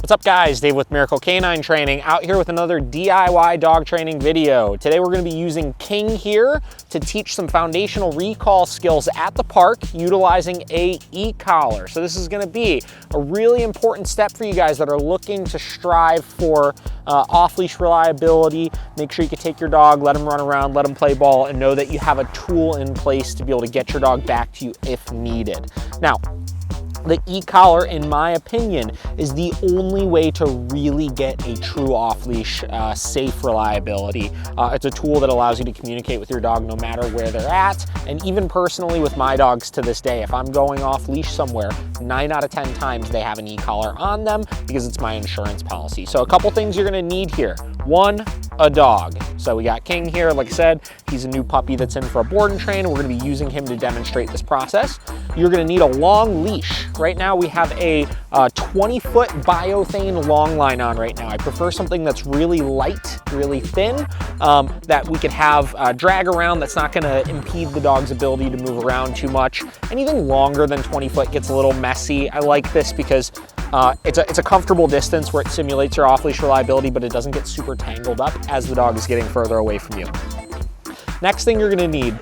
What's up guys, Dave with Miracle Canine Training, out here with another DIY dog training video. Today we're going to be using King here to teach some foundational recall skills at the park utilizing a e-collar. So this is going to be a really important step for you guys that are looking to strive for off-leash reliability. Make sure you can take your dog, let him run around, let him play ball, and know that you have a tool in place to be able to get your dog back to you if needed. Now, the e-collar, in my opinion, is the only way to really get a true off-leash safe reliability. It's a tool that allows you to communicate with your dog no matter where they're at. And even personally with my dogs to this day, if I'm going off-leash somewhere, 9 out of 10 times they have an e-collar on them because it's my insurance policy. So a couple things you're gonna need here. One, a dog. So we got King here, like I said, he's a new puppy that's in for a board and train. We're gonna be using him to demonstrate this process. You're gonna need a long leash. Right now we have a 20-foot biothane long line on right now. I prefer something that's really light, really thin, that we could have drag around that's not gonna impede the dog's ability to move around too much. Anything longer than 20 foot gets a little messy. I like this because it's a comfortable distance where it simulates your off-leash reliability, but it doesn't get super tangled up as the dog is getting further away from you. Next thing you're gonna need,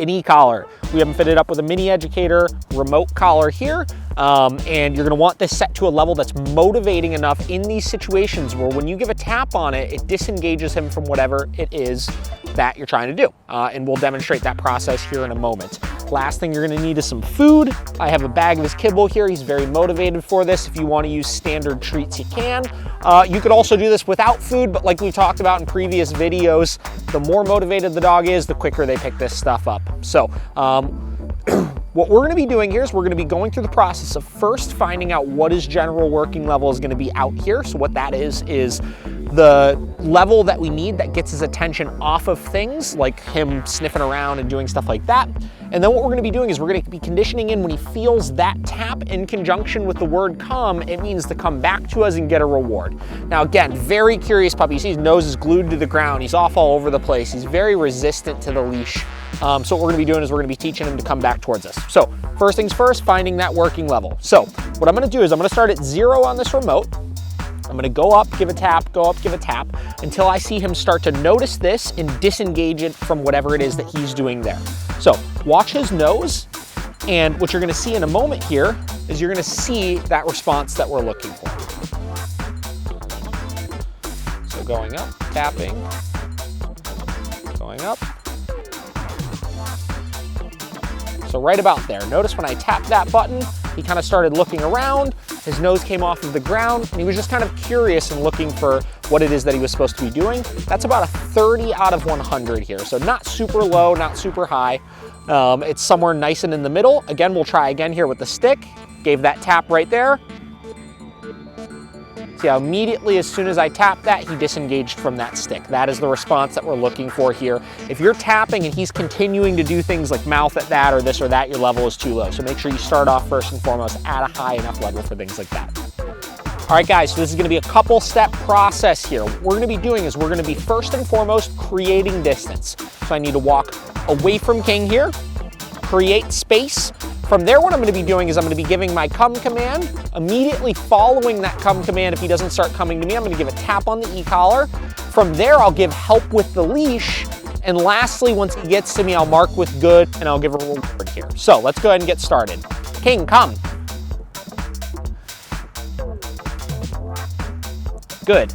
an e-collar. We have them fitted up with a mini educator remote collar here, and you're gonna want this set to a level that's motivating enough in these situations where when you give a tap on it, it disengages him from whatever it is that you're trying to do. And we'll demonstrate that process here in a moment. Last thing you're gonna need is some food. I have a bag of his kibble here. He's very motivated for this. If you wanna use standard treats, you can. You could also do this without food, but like we've talked about in previous videos, the more motivated the dog is, the quicker they pick this stuff up. So, what we're gonna be doing here is we're gonna be going through the process of first finding out what his general working level is gonna be out here. So what that is the level that we need that gets his attention off of things like him sniffing around and doing stuff like that. And then what we're gonna be doing is we're gonna be conditioning in when he feels that tap in conjunction with the word come, it means to come back to us and get a reward. Now again, very curious puppy. You see his nose is glued to the ground. He's off all over the place. He's very resistant to the leash. So what we're gonna be doing is we're gonna be teaching him to come back towards us. So first things first, finding that working level. So what I'm gonna do is I'm gonna start at 0 on this remote. I'm gonna go up, give a tap, go up, give a tap, until I see him start to notice this and disengage it from whatever it is that he's doing there. So watch his nose, and what you're gonna see in a moment here is you're gonna see that response that we're looking for. So going up, tapping, going up. So right about there. Notice when I tapped that button, he kind of started looking around, his nose came off of the ground, and he was just kind of curious and looking for what it is that he was supposed to be doing. That's about a 30 out of 100 here. So not super low, not super high. It's somewhere nice and in the middle. Again, we'll try again here with the stick. Gave that tap right there. See how immediately as soon as I tap that, he disengaged from that stick. That is the response that we're looking for here. If you're tapping and he's continuing to do things like mouth at that or this or that, your level is too low. So make sure you start off first and foremost at a high enough level for things like that. All right guys, so this is gonna be a couple step process here. What we're gonna be doing is we're gonna be first and foremost creating distance. So I need to walk away from King here, create space. From there, what I'm gonna be doing is I'm gonna be giving my come command. Immediately following that come command, if he doesn't start coming to me, I'm gonna give a tap on the e-collar. From there, I'll give help with the leash. And lastly, once he gets to me, I'll mark with good and I'll give a reward here. So let's go ahead and get started. King, come. Good.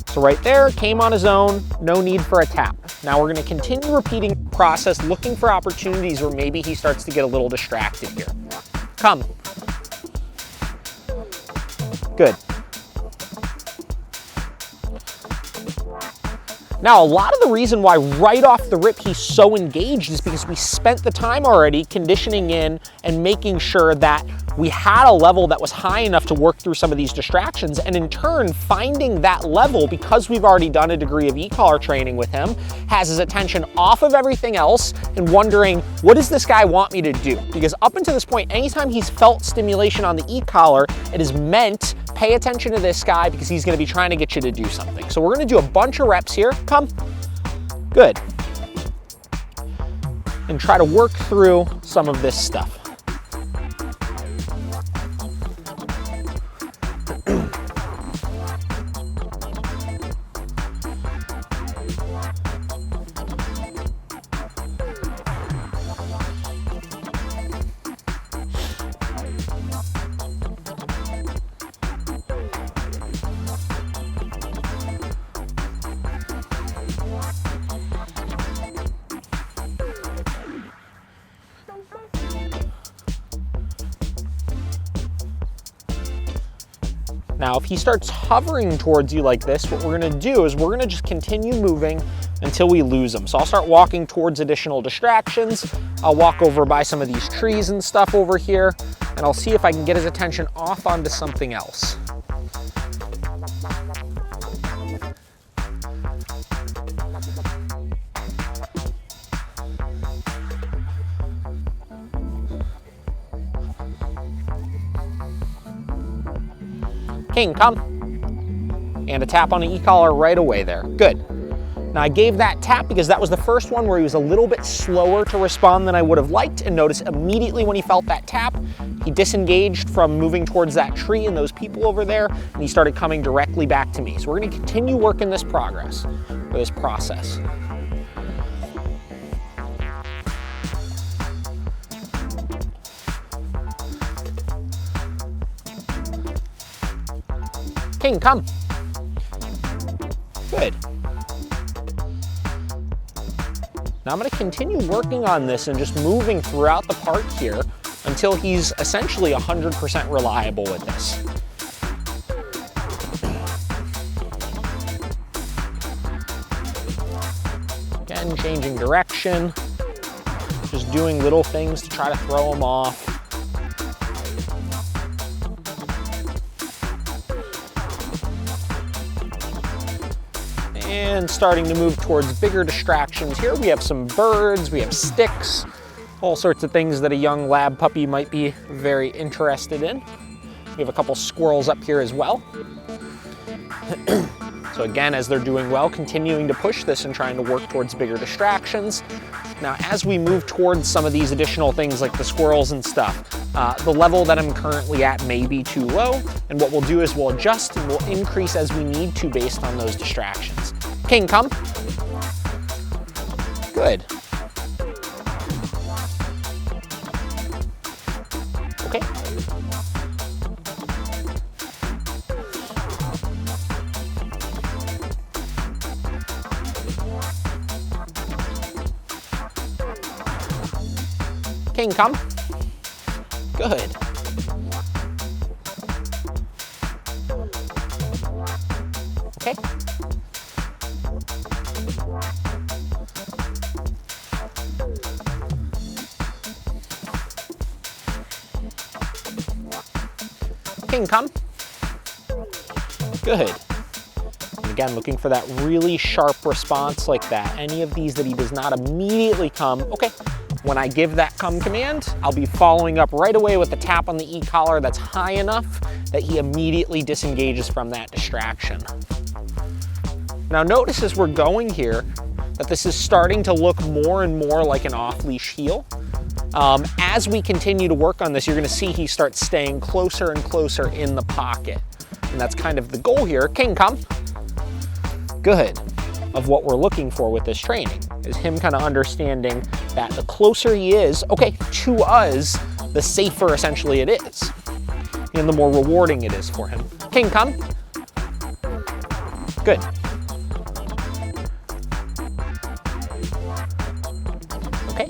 So right there, came on his own, no need for a tap. Now we're gonna continue repeating the process, looking for opportunities where maybe he starts to get a little distracted here. Come. Good. Now, a lot of the reason why right off the rip he's so engaged is because we spent the time already conditioning in and making sure that we had a level that was high enough to work through some of these distractions, and in turn, finding that level, because we've already done a degree of e-collar training with him, has his attention off of everything else and wondering, what does this guy want me to do? Because up until this point, anytime he's felt stimulation on the e-collar, it is meant, pay attention to this guy because he's gonna be trying to get you to do something. So we're gonna do a bunch of reps here. Come. Good. And try to work through some of this stuff. Now, if he starts hovering towards you like this, what we're gonna do is we're gonna just continue moving until we lose him. So I'll start walking towards additional distractions. I'll walk over by some of these trees and stuff over here, and I'll see if I can get his attention off onto something else. King, come. And a tap on the e-collar right away there. Good. Now I gave that tap because that was the first one where he was a little bit slower to respond than I would have liked, and notice immediately when he felt that tap, he disengaged from moving towards that tree and those people over there, and he started coming directly back to me. So we're gonna continue working this process. King, come. Good. Now I'm going to continue working on this and just moving throughout the park here until he's essentially 100% reliable with this. Again, changing direction, just doing little things to try to throw him off. And starting to move towards bigger distractions here. We have some birds, we have sticks, all sorts of things that a young lab puppy might be very interested in. We have a couple squirrels up here as well. So again, as they're doing well, continuing to push this and trying to work towards bigger distractions. Now, as we move towards some of these additional things like the squirrels and stuff, the level that I'm currently at may be too low, and what we'll do is we'll adjust and we'll increase as we need to based on those distractions. King, come. Good. Okay. King, come. Good. Okay. King, come. Good. And again, looking for that really sharp response like that. Any of these that he does not immediately come, okay. When I give that come command, I'll be following up right away with the tap on the e-collar that's high enough that he immediately disengages from that distraction. Now notice as we're going here that this is starting to look more and more like an off-leash heel. As we continue to work on this, you're gonna see he starts staying closer and closer in the pocket. And that's kind of the goal here. King, come. Good. Of what we're looking for with this training is him kind of understanding that the closer he is, okay, to us, the safer essentially it is, and the more rewarding it is for him. King, come. Good. Okay.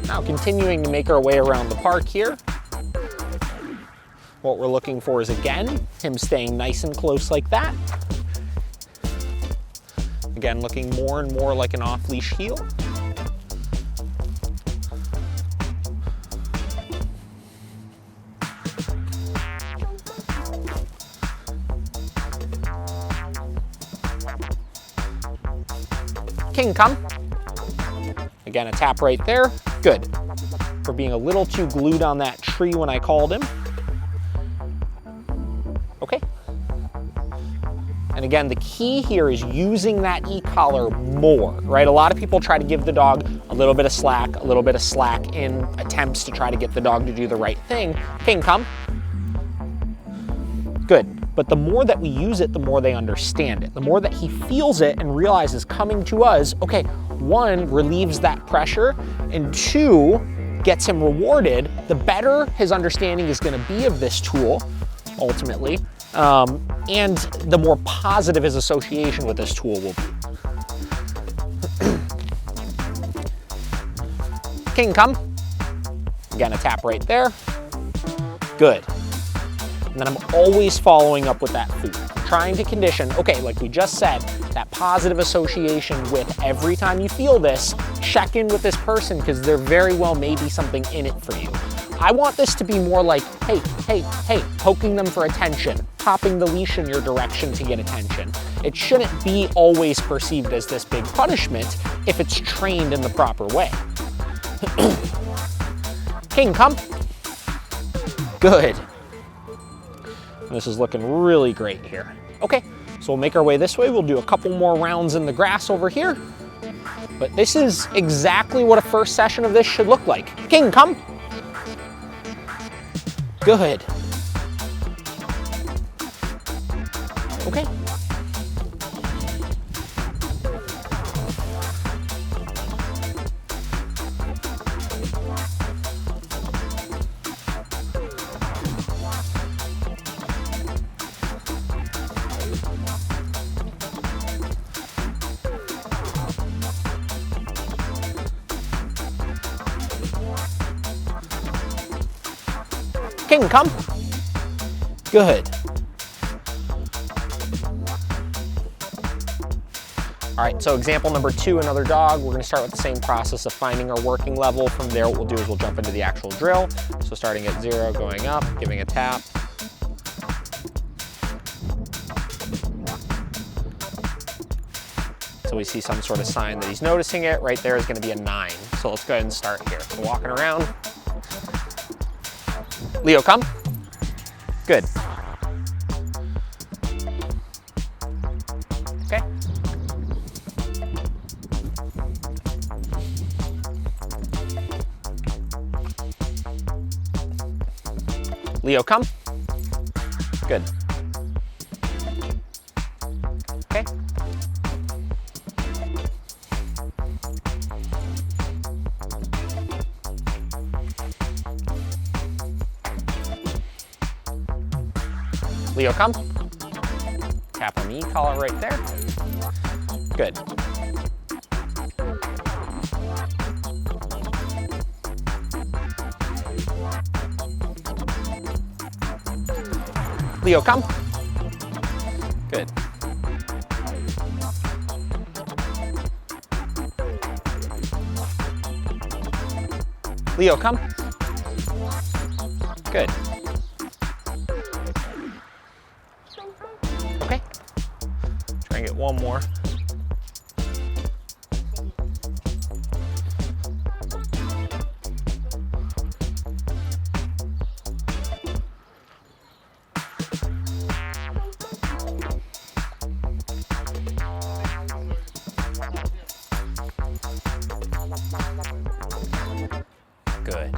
Now continuing to make our way around the park here. What we're looking for is, again, him staying nice and close like that. Again, looking more and more like an off-leash heel. King, come. Again, a tap right there. Good. For being a little too glued on that tree when I called him. Okay. And again, the key here is using that e-collar more, right? A lot of people try to give the dog a little bit of slack in attempts to try to get the dog to do the right thing. King, come. Good. But the more that we use it, the more they understand it. The more that he feels it and realizes coming to us, okay, one, relieves that pressure, and two, gets him rewarded, the better his understanding is gonna be of this tool, ultimately, and the more positive his association with this tool will be. King, come. Again, a tap right there. Good. And then I'm always following up with that food. I'm trying to condition, okay, like we just said, that positive association with every time you feel this, check in with this person because there very well may be something in it for you. I want this to be more like, hey, hey, hey, poking them for attention, popping the leash in your direction to get attention. It shouldn't be always perceived as this big punishment if it's trained in the proper way. King, come. Good. This is looking really great here. Okay, so we'll make our way this way. We'll do a couple more rounds in the grass over here. But this is exactly what a first session of this should look like. King, come. Good. Okay. King, come. Good. All right, so example number 2, another dog. We're gonna start with the same process of finding our working level. From there, what we'll do is we'll jump into the actual drill. So starting at 0, going up, giving a tap. So we see some sort of sign that he's noticing it. Right there is gonna be a 9. So let's go ahead and start here. So walking around. Leo, come. Good. Okay. Leo, come. Good. Okay. Leo, come. Tap on the e-collar right there. Good. Leo, come. Good. Leo, come. Good. Okay. Try and get one more. Good.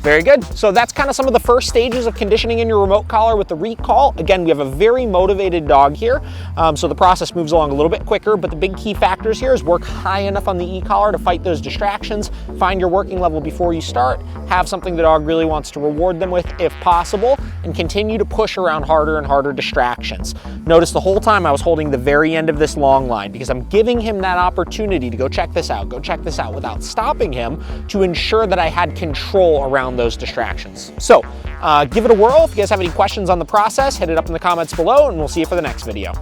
Very good. So that's kind of some of the first stages of conditioning in your remote collar with the recall. Again, we have a very motivated dog here, so the process moves along a little bit quicker, but the big key factors here is work high enough on the e-collar to fight those distractions, find your working level before you start, have something the dog really wants to reward them with if possible, and continue to push around harder and harder distractions. Notice the whole time I was holding the very end of this long line because I'm giving him that opportunity to go check this out without stopping him to ensure that I had control around those distractions. So give it a whirl. If you guys have any questions on the process, hit it up in the comments below and we'll see you for the next video.